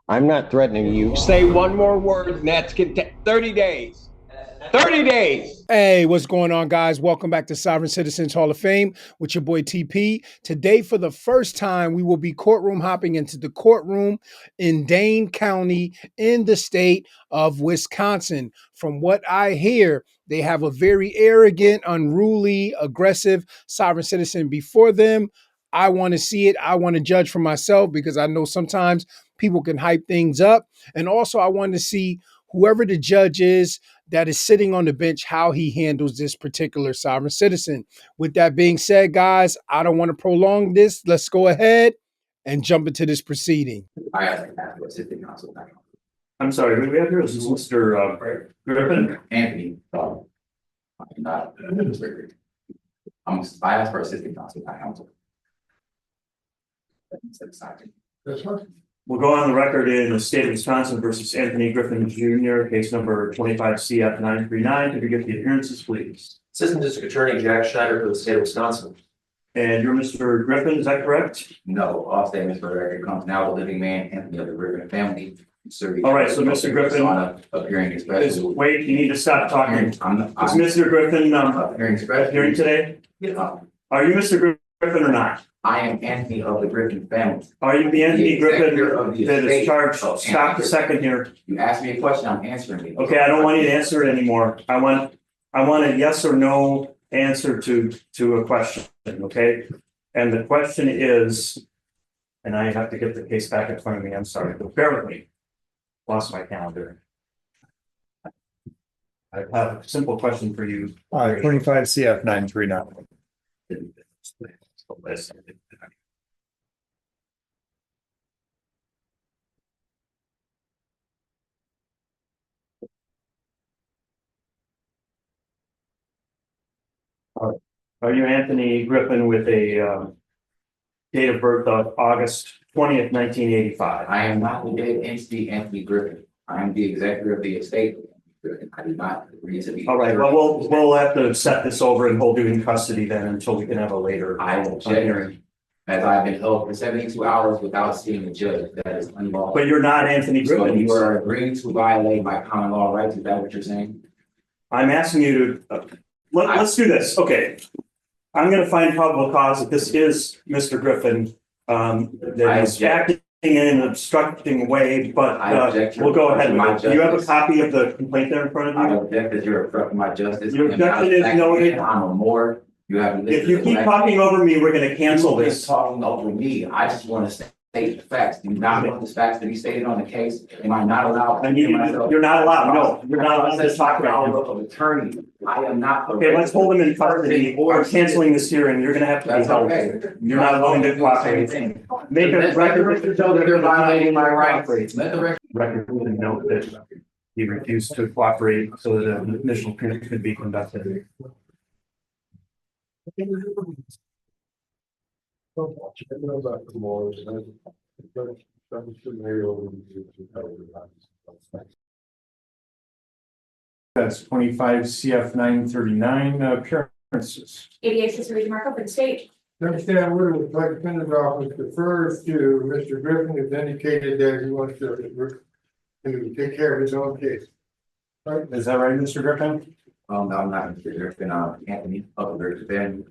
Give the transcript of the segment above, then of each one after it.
I'm not threatening you. Say one more word, and that's 30 days. 30 days. Hey, what's going on, guys? Welcome back to Sovereign Citizens Hall of Fame with your boy TP. Today, for the first time, we will be courtroom hopping into the courtroom in Dane County in the state of Wisconsin. From what I hear, they have a very arrogant, unruly, aggressive sovereign citizen before them. I want to see it. I want to judge for myself because I know sometimes people can hype things up. And also, I want to see whoever the judge is that is sitting on the bench, how he handles this particular sovereign citizen. With that being said, guys, I don't want to prolong this. Let's go ahead and jump into this proceeding. I'm sorry, who we have here is Mr. Griffin. Anthony, not I'm biased for assistant counsel, not counsel. We'll go on the record in the state of Wisconsin versus Anthony Griffin Jr., case number 25 CF 939. Could you get the appearances, please? Assistant District Attorney Jack Schneider for the state of Wisconsin. And you're Mr. Griffin, is that correct? No, all statements for the record comes now the living man, Anthony of the Griffin family. All right, so Mr. Griffin appearing expressly. Wait, you need to stop talking. Is I'm Mr. Griffin appearing expressly hearing today? Are you Mr. Griffin or not? I am Anthony of the Griffin family. Are you the Anthony Griffin of the that is estate charged? of Stop a Anthony. second here. You asked me a question, I'm answering it. Okay, I don't want you to answer it anymore. I want a yes or no answer to a question, okay? And the question is, and I have to get the case back in front of me, I'm sorry, but bear with me. Lost my calendar. I have a simple question for you. 25 CF 939. Are you Anthony Griffin with a date of birth of August 20th, 1985? I am not the dead entity Anthony Griffin. I am the executor of the estate. I do not agree to be. All right, well, we'll have to set this over and hold you in custody then until we can have a later I will hearing. check, as I've been held for 72 hours without seeing a judge. That is unlawful. But you're not Anthony So Griffin. you are agreeing to violate my common law rights. Is that what you're saying? I'm asking you to, let's do this, okay. I'm gonna find probable cause that this is Mr. Griffin, that is acting in an obstructing way, but we'll go ahead with it. Do you have a copy of the complaint there in front of I you? object that you're obstructing my justice. Your objection is noted. I'm a more, you have. If you keep talking over me, we're gonna cancel You've been this. talking over me. I just want to state the facts. Do you not want the facts to be stated on the case? Am I not allowed? I mean, you're not allowed, no, you're not allowed to talk about him. Of attorney. I am not. Okay, let's hold him in custody. I'm canceling this hearing. You're gonna have to be That's held. okay. You're not willing to cooperate. Make a Let the record show that you're violating my rights. Let the record. Record will note that he refused to cooperate so that an initial hearing could be conducted. That's 25 CF 939 appearances. ADA Assistant Region Marco for the state. To understand where the Flight Defender's Office defers to Mr. Griffin has indicated that he wants to take care of his own case. Right? Is that right, Mr. Griffin? No, I'm not Mr. Griffin, Anthony of the Griffin.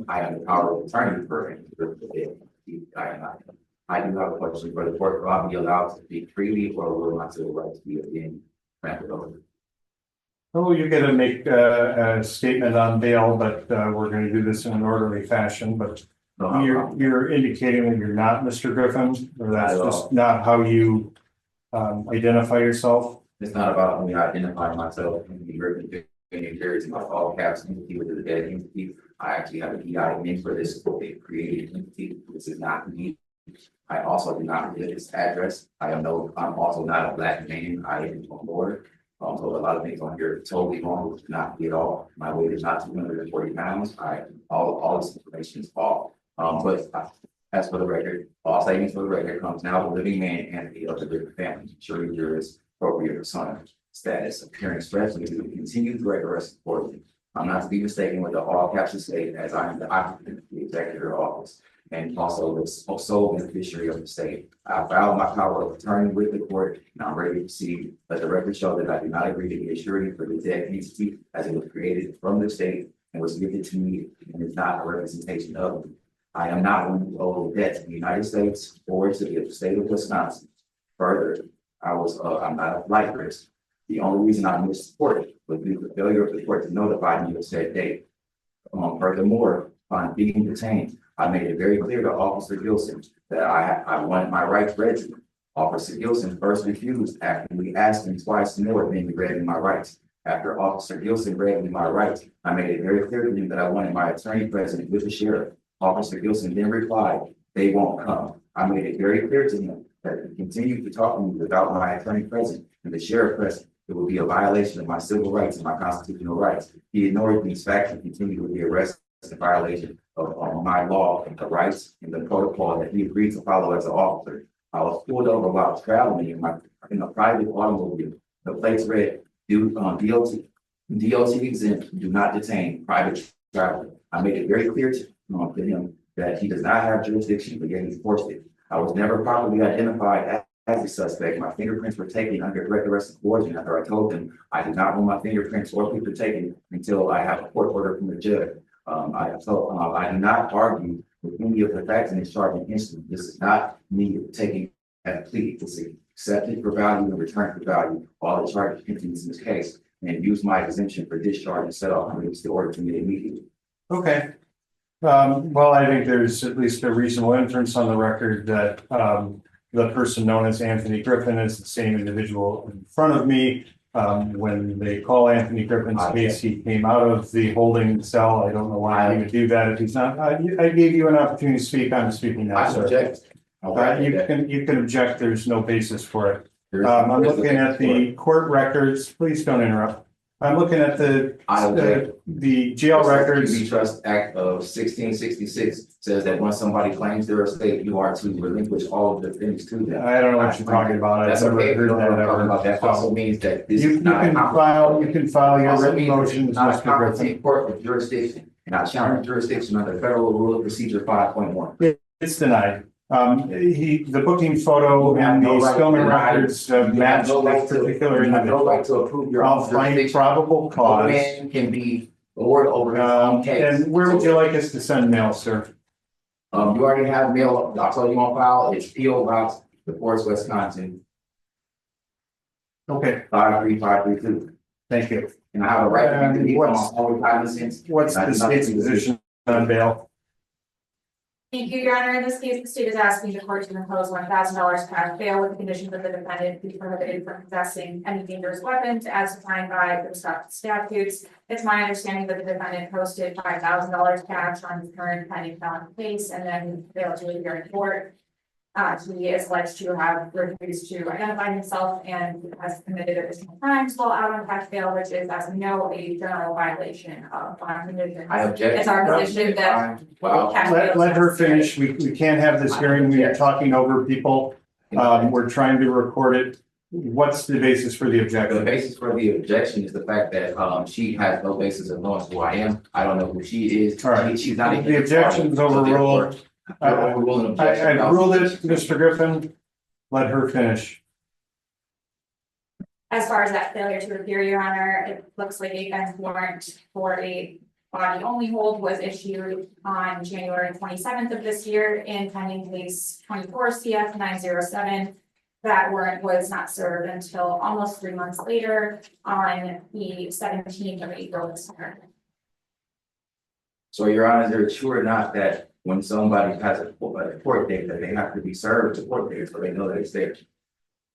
I am the power of attorney for him. I do have a question for the court. Will I be allowed to speak freely or will my civil rights be again granted over? Oh, you get to make a statement on bail, but we're going to do this in an orderly fashion. But you're indicating that you're not Mr. Griffin, or that's just not how you identify yourself. It's not about me identifying myself and the Griffin carries my all caps entity with the dead entity. I actually have an EIN for this created entity. This is not me. I also do not live this address. I'm also not a black man. I am on board. So a lot of things on here are totally wrong, which not at all. My weight is not 240 pounds. All this information is false. But as for the record, all statements for the record comes now the living man Anthony of the Griffin family. Sure, your appropriate persona status appearing expressly to continue the record arrest accordingly. I'm not to be mistaken with the all caps state as I am the occupant of the executive office. and also the sole beneficiary of the state. I filed my power of attorney with the court, and I'm ready to proceed. Let the record show that I do not agree to be a surety for the debt entity as it was created from the state and was given to me and is not a representation of me. I am not one who owes debt to the United States or to the state of Wisconsin. Further, I'm not a flight risk. The only reason I missed court was due to the failure of the court to notify me of said date. Furthermore, upon being detained, I made it very clear to Officer Gilson that I wanted my rights read to me. Officer Gilson first refused after we asked him twice more than he read me my rights. After Officer Gilson read me my rights, I made it very clear to him that I wanted my attorney present with the sheriff. Officer Gilson then replied, "They won't come." I made it very clear to him that if he continued to talk to me without my attorney present and the sheriff present, it would be a violation of my civil rights and my constitutional rights. He ignored these facts and continued with the arrest in violation of my law and the rights and the protocol that he agreed to follow as an officer. I was pulled over while traveling in a private automobile. The plates read, DOT exempt, do not detain private traveler. I made it very clear to him that he does not have jurisdiction, but yet he forced it. I was never properly identified as a suspect. My fingerprints were taken under direct arrest of origin after I told them I did not want my fingerprints or people taken until I have a court order from the judge. I do not argue with any of the facts in this charging instance. This is not me taking a plea. This is accepted for value and returned for value. All the charges contained in this case, and use my exemption for discharge and set off and release the order to me immediately. Okay. Well, I think there's at least a reasonable inference on the record that the person known as Anthony Griffin is the same individual in front of me. When they call Anthony Griffin's case, he came out of the holding cell. I don't know why he would do that if he's not. I gave you an opportunity to speak. I'm speaking now, I sir. object. You can object. There's no basis for it. I'm looking at the court records. Please don't interrupt. I'm looking at the jail records. The Trust Act of 1666 says that when somebody claims their estate, you are to relinquish all of the things to them. I don't know what you're talking about. That's I've never okay. heard that ever. That also means that this You is not can file your written motions, not a Mr. Griffin. competent court with jurisdiction, and I challenge jurisdiction under Federal Rule of Procedure 5.1. It's denied. The booking photo and the Spillman records match this particular individual. Right to approve your I'll own find jurisdiction. probable A cause. man can be lord over his own case. And where would you like us to send mail, sir? You already have mail, I'll tell you on file, it's P.O. Box, DeForest, Wisconsin, Okay, 53532. thank you. And I have a right to be What's- on all cognizance. What's the state's position on bail? Thank you, Your Honor. In this case, the state is asking the court to impose $1,000 cash bail with the condition that the defendant be prohibited from possessing any dangerous weapons as defined by the Wisconsin statutes. It's my understanding that the defendant posted $5,000 cash on his current pending felony case and then failed to appear in court. He is alleged to have refused to identify himself and has committed additional crimes while out on cash bail, which is, as we know, a general violation of bond conditions. I object. It's our position that Well, cash bail is Let her necessary. finish. We can't have this hearing. We are talking over people. We're trying to record it. What's the basis for the the objection? basis for the objection is the fact that she has no basis of knowing who I am. I don't know who she is. All right. She's not even. The objection's overruled. Overruled an objection. I ruled it, Mr. Griffin. Let her finish. As far as that failure to appear, Your Honor, it looks like a bench warrant for a body only hold was issued on January 27th of this year in pending case 24 CF 907. That warrant was not served until almost 3 months later on the 17th of April this year. So Your Honor, they're sure not that when somebody has a court date that they have to be served a court date so they know that it's there?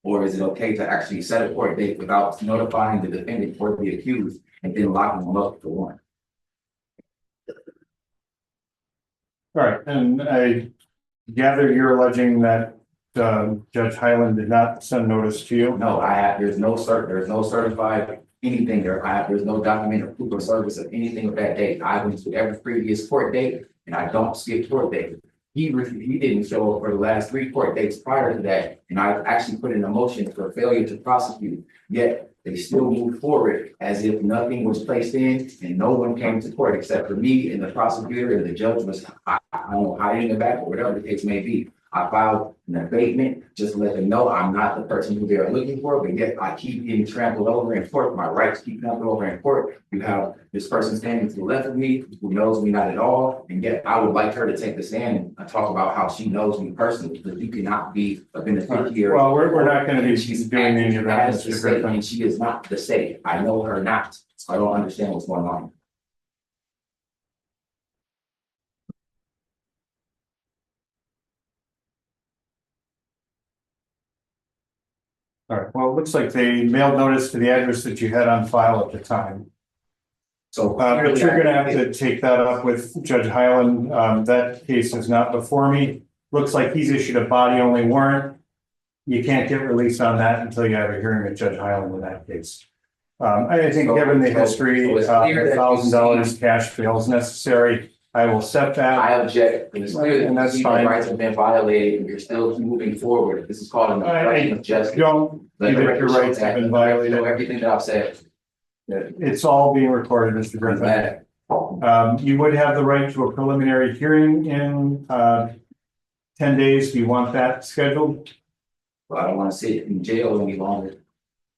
Or is it okay to actually set a court date without notifying the defendant or the accused and then locking them up for one? All right, and I gather you're alleging that Judge Highland did not send notice to you? No, there's no certified anything there. There's no documented proof of service of anything of that date. I went to every previous court date and I don't skip court date. He didn't show up for the last 3 court dates prior to that. And I actually put in a motion for failure to prosecute, yet they still moved forward as if nothing was placed in and no one came to court except for me and the prosecutor, and the judge was I don't know, hiding in the back or whatever the case may be. I filed an abatement, just to let them know I'm not the person who they're looking for, but yet I keep getting trampled over in court. My rights keep trampled over in court. You have this person standing to the left of me who knows me not at all, and yet I would like her to take the stand and talk about how she knows me personally, because you cannot be a beneficiary. Well, we're not going to be She's doing any of that, as the Mr. state, Griffin. and she is not the state. I know her not. I don't understand what's going on. All right, well, it looks like they mailed notice to the address that you had on file at the time. So But you're gonna have to take that up with Judge Highland. That case is not before me. Looks like he's issued a body only warrant. You can't get released on that until you have a hearing with Judge Highland in that case. I think given the history, so it's clear that $1,000 cash bail is necessary. I will set that. I object, and it's clear that And that's your fine. rights have been violated, and you're still moving forward. This is called an obstruction of justice. Don't, Let the even if record your show rights have that. been Know violated. everything that I've said. It's all being recorded, Mr. I'm Griffin. glad. You would have the right to a preliminary hearing in 10 days. Do you want that scheduled? But I don't want to sit in jail any longer.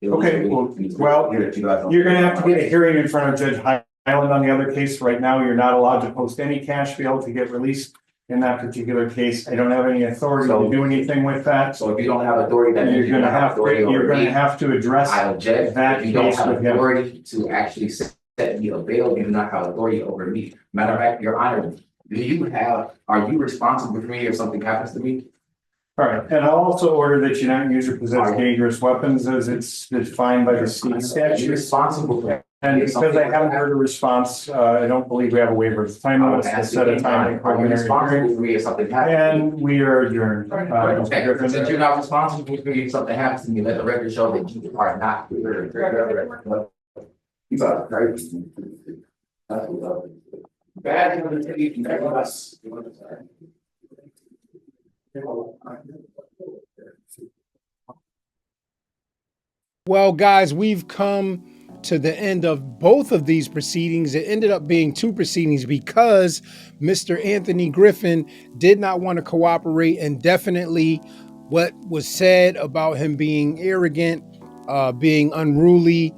Okay, well, you're gonna have to get a hearing in front of Judge Highland on the other case. Right now, you're not allowed to post any cash bail to get released in that particular case. I don't have any authority to do anything with that. So if you don't have authority, then You're gonna have to address I object. that If you don't case have with him. authority to actually set me a bail, you do not have authority over me. Matter of fact, Your Honor, are you responsible for me if something happens to me? All right, and I'll also order that you not use or possess dangerous weapons as it's defined by the state Are you statute. responsible for? And because I haven't heard a response, I don't believe we have a waiver of time limit to set a time and Are you preliminary responsible hearing. for me if something happens? And we are adjourned. Mr. Okay, Griffin. since you're not responsible for me if something happens to me, let the record show that you are not. You got crazy. That's what bad for the city, never us. Well, guys, we've come to the end of both of these proceedings. It ended up being two proceedings because Mr. Anthony Griffin did not want to cooperate, and definitely what was said about him being arrogant, being unruly,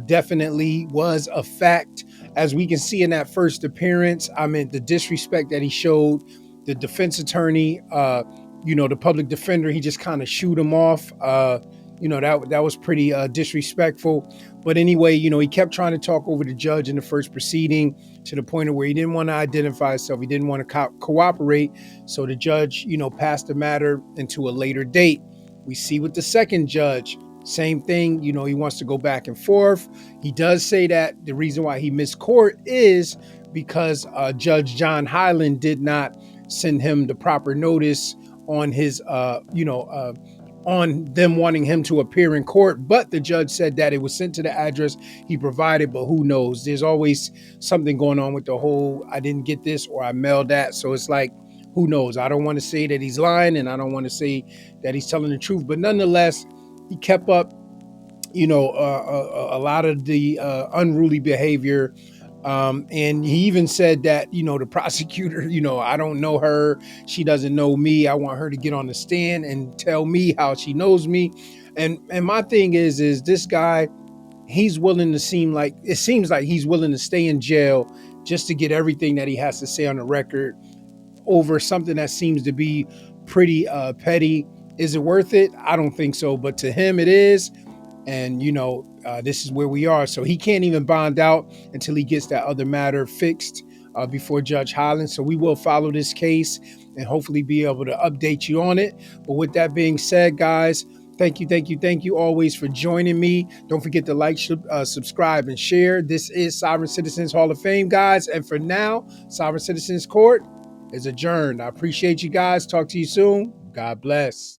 definitely was a fact. As we can see in that first appearance, I mean, the disrespect that he showed the defense attorney, the public defender, he just kind of shoot him off. That was pretty disrespectful. But anyway, he kept trying to talk over the judge in the first proceeding to the point of where he didn't want to identify himself. He didn't want to cooperate. So the judge, passed the matter into a later date. We see with the second judge, same thing. He wants to go back and forth. He does say that the reason why he missed court is because Judge John Highland did not send him the proper notice on his, on them wanting him to appear in court. But the judge said that it was sent to the address he provided, but who knows? There's always something going on with the whole, I didn't get this or I mailed that. So it's like, who knows? I don't want to say that he's lying and I don't want to say that he's telling the truth, but nonetheless, he kept up, a lot of the unruly behavior. And he even said that, the prosecutor, I don't know her. She doesn't know me. I want her to get on the stand and tell me how she knows me. And my thing is this guy, it seems like he's willing to stay in jail just to get everything that he has to say on the record over something that seems to be pretty petty. Is it worth it? I don't think so. But to him, it is. And, this is where we are. So he can't even bond out until he gets that other matter fixed before Judge Highland. So we will follow this case and hopefully be able to update you on it. But with that being said, guys, thank you always for joining me. Don't forget to like, subscribe, and share. This is Sovereign Citizens Hall of Fame, guys. And for now, Sovereign Citizens Court is adjourned. I appreciate you guys. Talk to you soon. God bless.